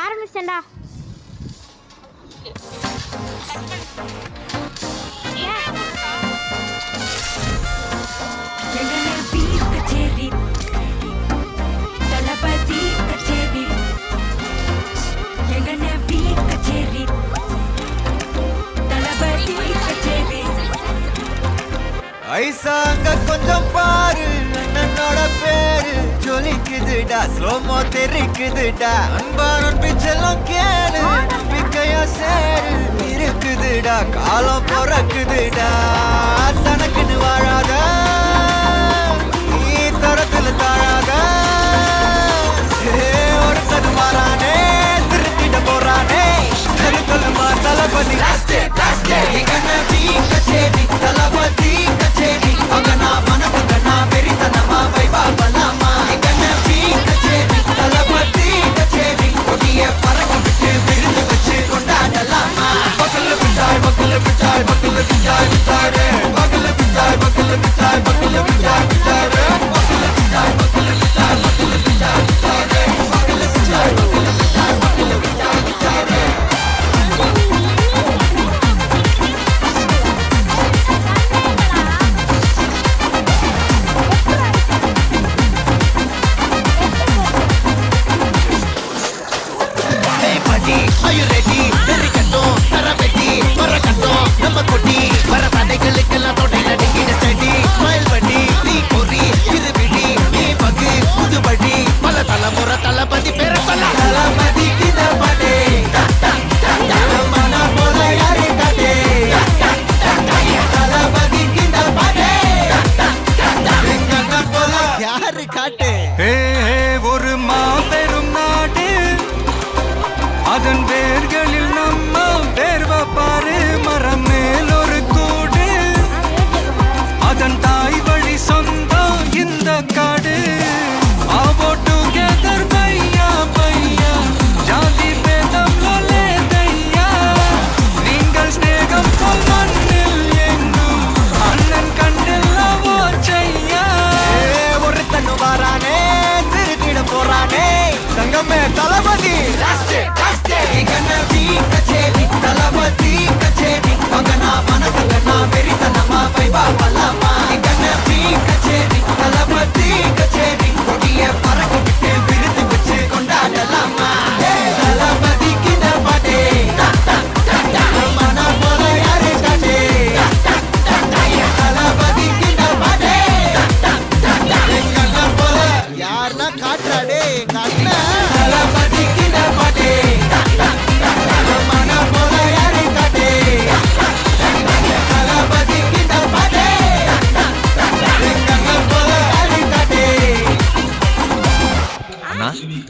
ஆரம்பிச்சேன்டா. ஐசா அங்க கொஞ்சம் பாரு, அண்ணனோட பேரு ஜொலிக்குதுடா, ஸ்லோமோ தெரிக்குதுடா, அன்பானன் பிச்செல்லாம் கேளு, நம்பிக்கையா சேரு இருக்குதுடா, காலம் பிறக்குதுடா, தனக்குன்னு வாழாத நீ தரத்துல தாழாத, ஒருத்தது மாறானே திருத்திட போறானே, தெலுங்குமா தளபதி தளபதி கச்சேரி அங்கனா மனப்பங்கனா வெறித்தனமா வைபா பலாமா கண்ணபி கச்சேரி தளபதி கச்சேரி கொடிய பறக்க விட்டு விருந்து வச்சு கொண்டாடலாமா பக்கல பிட்டாய் பக்கல பிட்டாய் பக்கல பிட்டாய் பிட்டாரே பக்கல பிட்டாய் பக்கல பிட்டாய் பக்கல பிட்டாய் பிட்டாரே பக்கல பிட்டாய் பக்கல பிட்டாய் பக்கல பிட்டாய் பிட்டாரே பக்கல பிட்டாய் பக்கல பிட்டாய் பக்கல பிட்டாய் பிட்டாரே Are you ready? Very கட்டும் சரவெட்டி வர கட்டும் நம்ம கொட்டி வர தடைகளுக்கெல்லாம் தொட்டை நடுங்கிட ஸ்டடி ஸ்மைல் பண்ணி நீ பொறி இது விடி நீ பகு புதுபடி பல தலைமுறை தளபதி பேர சொல்ல தளபதி கித பாடே மன போல யாரு காட்டே தளபதி கித பாடே எங்க போல யாரு காட்டே ஒரு மாபெரும் நாடு அதன் வேர்களில் நம்ம வேர்வ பாரு மரம் மேல் ஒரு கூடு அதன் தாய் வழி சொந்தம் இந்த காடு ஆவோ டுகெதர் பையா பையா ஜாதி பேதம் லோலே தையா நீங்கள் ஸ்நேகம் போல் மண்ணில் எங்கும் அண்ணன் கண்டில்லவோ செய்யா ஒருத்தன் வாரானே திருத்திட போறானே தங்கமே தளபதி கண்ணபி கச்சேரி தளபதி கச்சேரி மகனா மனசங்கனா வெறித்தனமா வைபா பலாமா கண்ணபி கச்சேரி தளபதி கச்சேரி கொடிய பறக்க விட்டு விருந்து வச்சு கொண்டாடலாமா தளபதி கித பாடே மன போல யாரு காட்டே தளபதி கித பாடே எங்க போல யாருன்னா காட்டுறாடே எங்க அண்ணன் தளபதி கித பாடே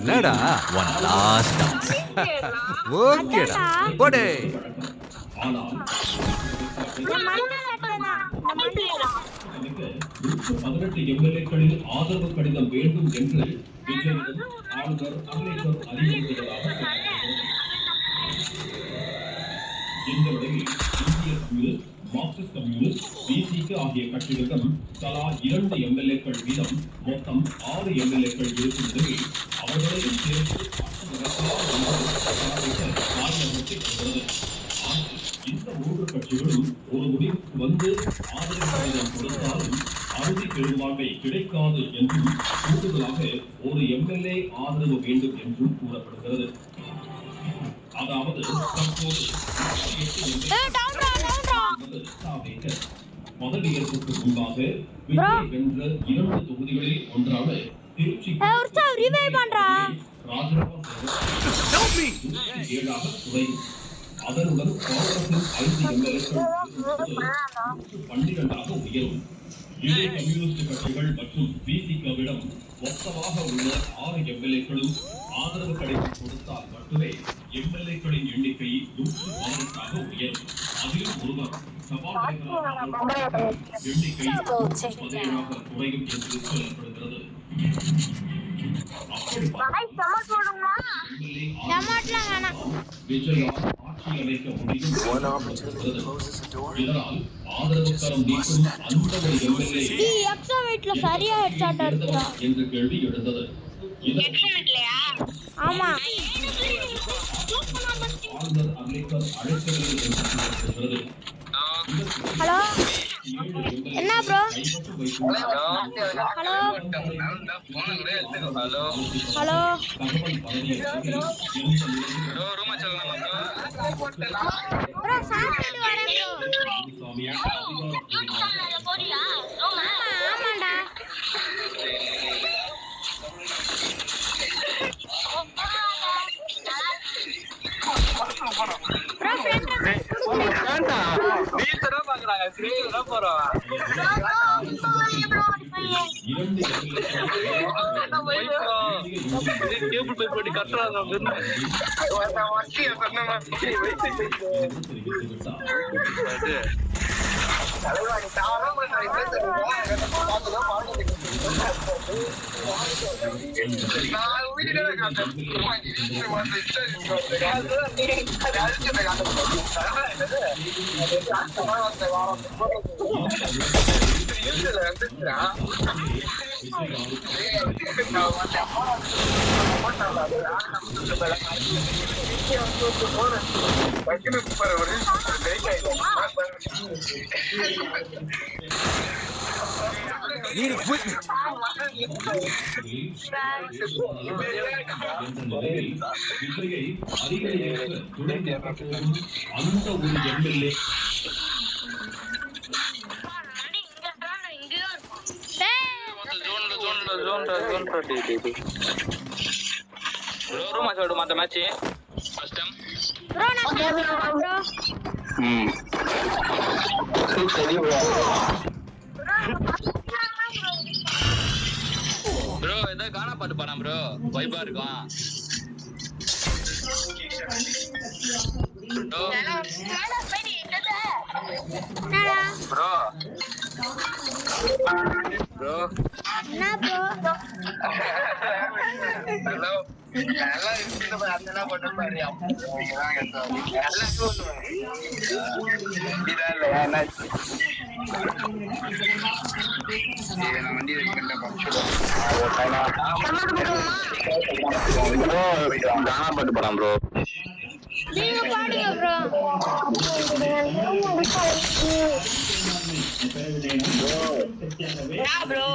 என்னடா ஒன் லாஸ்ட் டான்ஸ் ஓகேடா போடே எம்எல்ஏக்களின் ஆதரவு கடிதம் வேண்டும் என்று ஆளுநர் அகிலேஸ்வர் அறிவுறுத்தியதாக இந்த நிலையில் இந்திய கம்யூனிஸ்ட் மார்க்சிஸ்ட் கம்யூனிஸ்ட் பிசிக ஆகிய கட்சிகளிடம் தலா 2 எம்எல்ஏக்கள் வீதம் மொத்தம் 6 எம்எல்ஏக்கள் இருக்கும் நிலையில் அவர்களையும் சேர்த்து இந்த 3 கட்சிகளும் ஒரு முடிவுக்கு வந்து ஆதரவு கடிதம் கொடுத்தாலும் அறுதி பெரும்பான்மை கிடைக்காது என்றும் கூடுதலாக ஒரு எம்எல்ஏ ஆதரவு வேண்டும் என்றும் கூறப்படுகிறது. அதாவது தற்போது பதவியேற்புக்கு முன்பாக விஜய் வென்ற 2 தொகுதிகளில் ஒன்றான திருச்சி ராஜினாமா 7ஆக குறையும். அதனுடன் காங்கிரசின் 5 எம்எல்ஏக்கள் 12ஆக உயரும். இரு கம்யூனிஸ்ட் கட்சிகள் மற்றும் பிசிகவிடம் மொத்தமாக உள்ள 6 எம்எல்ஏக்களும் ஆதரவு கடிதம் கொடுத்தால் மட்டுமே எம்எல்ஏக்களின் எண்ணிக்கை 116ஆக உயரும். அதில் ஒருவர் சபாநாயகராக எண்ணிக்கை 17ஆக குறையும் என்று சொல்லப்படுகிறது. விஜயா ஆட்சி அமைக்க முடியும். இதனால் ஆதரவு தரம் நீக்கும் அந்த ஒரு எம்எல்ஏ சரியா என்று கேள்வி எழுந்தது. ஆமா ஆளுநர் அம்பேத்கர் அழைக்கவில்லை என்று கூறப்படுகிறது. ஹலோ என்ன ப்ரோ ஹலோ ஹலோ ப்ரோ சாப்பிட்டு வரேன் ப்ரோ ஆமாண்டா ப்ரோ நீ தர பாக்குறாங்க ஸ்கிரீன் தான் போறோம் கேபிள் பை போட்டு கட்டுறாங்க Need equipment. அந்த ஒரு எம்எல்ஏ மேட்ச் ப்ரோ நான் ப்ரோ ப்ரோ ஏதோ கானா பாட்டு பாடா ப்ரோ வைபா இருக்கும் ப்ரோ ப்ரோ என்ன ப்ரோ ஹலோ நல்லா இருக்கு அந்த பாட்டு பாரு கானா பாட்டு பாடாம் ப்ரோ நீங்க பாடுங்க ப்ரோ ப்ரோ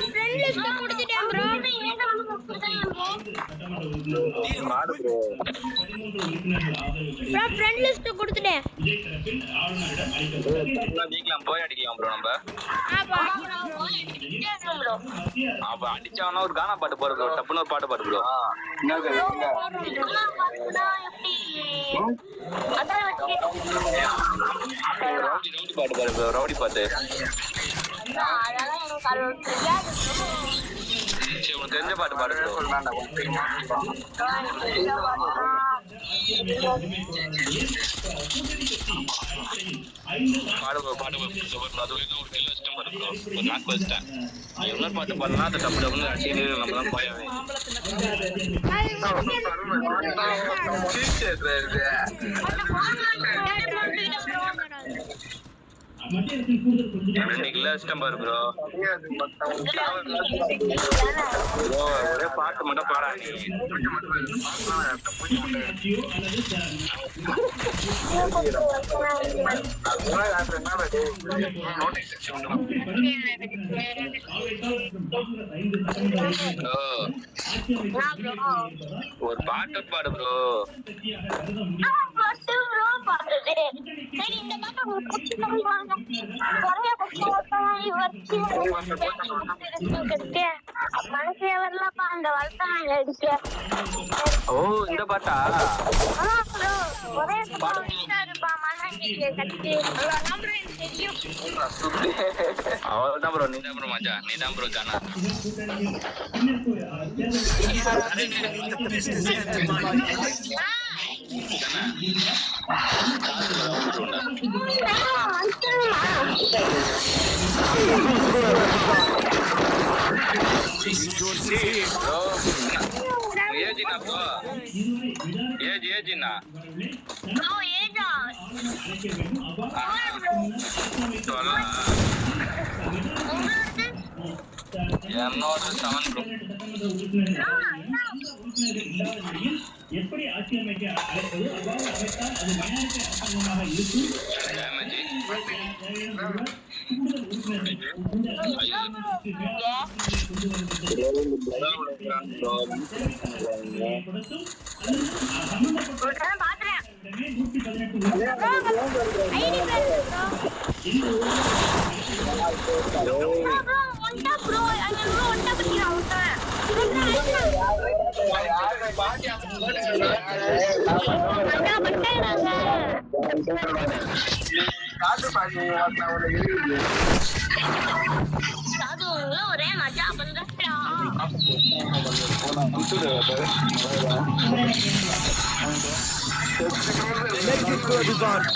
ஃப்ரெண்ட் லிஸ்ட் கொடுத்துட்டேன் ப்ரோ ப்ரோ ஃப்ரெண்ட் லிஸ்ட் கொடுத்துட்டேன் நீக்கலாம் போய் அடிக்கலாம் ப்ரோ நம்ம அப்ப அடிச்சாவனா ஒரு கானா பாட்டு போடு ப்ரோ டப்புன்னு ஒரு பாட்டு பாடு ப்ரோ ரவுடி பாட்டு பாடு ப்ரோ ரவுடி பாட்டு சரி உனக்கு தெரிஞ்ச பாட்டு பாடு ப்ரோ பாடு அது ஒரு கிலோ இஷ்டம் பாரு ப்ரோ ஒரு நாக்கு வச்சிட்டேன் இன்னொரு பாட்டு பாடலாம் அந்த டப்பு டப்புன்னு அடிச்சு நம்ம தான் போயாவே ரெண்டு கிலோ இஷ்டம் பாரு ப்ரோ ஒரே பாட்டு மட்டும் பாடா ஒரு பாட்டு பாடு ப்ரோ ஓ இந்த பாட்டா அவ்வளவுதான் ப்ரோ நீதான் ப்ரோ மஜா நீதான் ப்ரோ கானா ஏஜினா ப்ரோ ஏஜினா என்னோட 7 ப்ரோ. எப்படி ஆட்சி அமைக்க அழைப்பது அவ்வாறு அமைத்தால் அது மயானத்தை அரசாங்கமாக இருக்கும் டேமேஜ். ஒரே மஜா பண்றா Make it to everyone.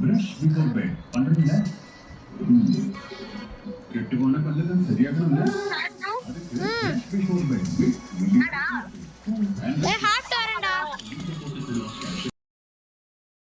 Brush before bed பண்றீங்களா? கெட்டு போன பல்லுதான் சரியாக இல்லை. அதுக்கு பிரஷ் பிஃபோர் பெட்